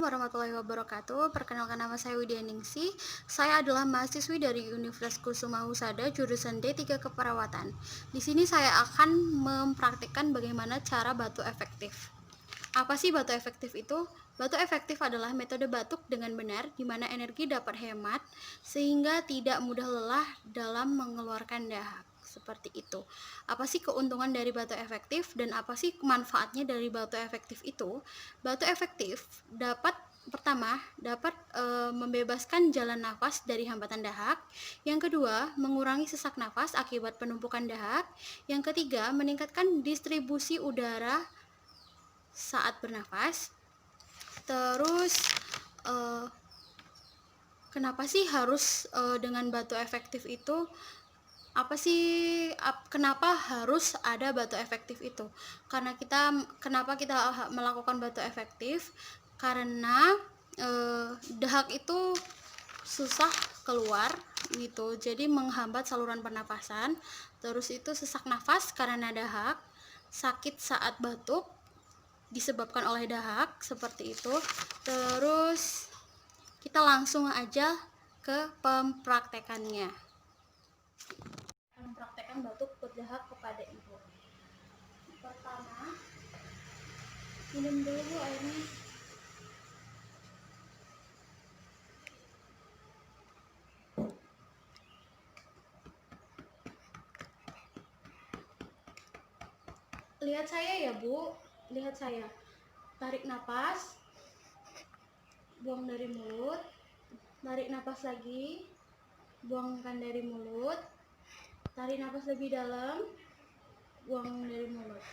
warahmatullahi wabarakatuh. Perkenalkan, nama saya Widya Ningsih. Saya adalah mahasiswi dari Universitas Kusuma Husada jurusan D3 Keperawatan. Di sini saya akan mempraktikkan bagaimana cara batuk efektif. Apa sih batuk efektif itu? Batuk efektif adalah metode batuk dengan benar di mana energi dapat hemat sehingga tidak mudah lelah dalam mengeluarkan dahak. Seperti itu. Apa sih keuntungan dari batuk efektif dan apa sih manfaatnya dari batuk efektif itu? Batuk efektif dapat membebaskan jalan nafas dari hambatan dahak. Yang kedua, mengurangi sesak nafas akibat penumpukan dahak. Yang ketiga, meningkatkan distribusi udara saat bernafas. Terus kenapa sih harus dengan batuk efektif itu? Kenapa harus ada batuk efektif itu? Kenapa kita melakukan batuk efektif? Karena dahak itu susah keluar gitu, jadi menghambat saluran pernapasan. Terus itu sesak nafas karena dahak, sakit saat batuk disebabkan oleh dahak, seperti itu. Terus kita langsung aja ke pempraktekannya. Mempraktekkan batuk berdahak kepada ibu. Pertama, minum dulu airnya. Lihat saya ya Bu, lihat saya. Tarik napas, buang dari mulut, tarik napas lagi, buangkan dari mulut, tarik napas lebih dalam, buang dari mulut.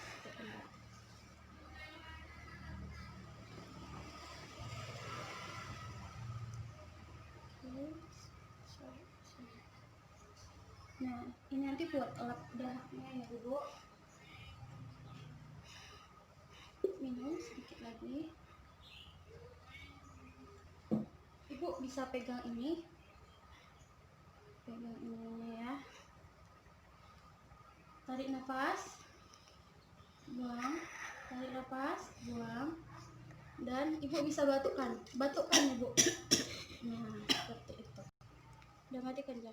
Nah, ini nanti buat elap dahaknya ya Bu. Minum sedikit lagi. Ibu bisa pegang ini ya. Tarik nafas, buang, tarik nafas, buang, dan ibu bisa batukkan ibu. Nah, seperti itu. Udah matikan ya.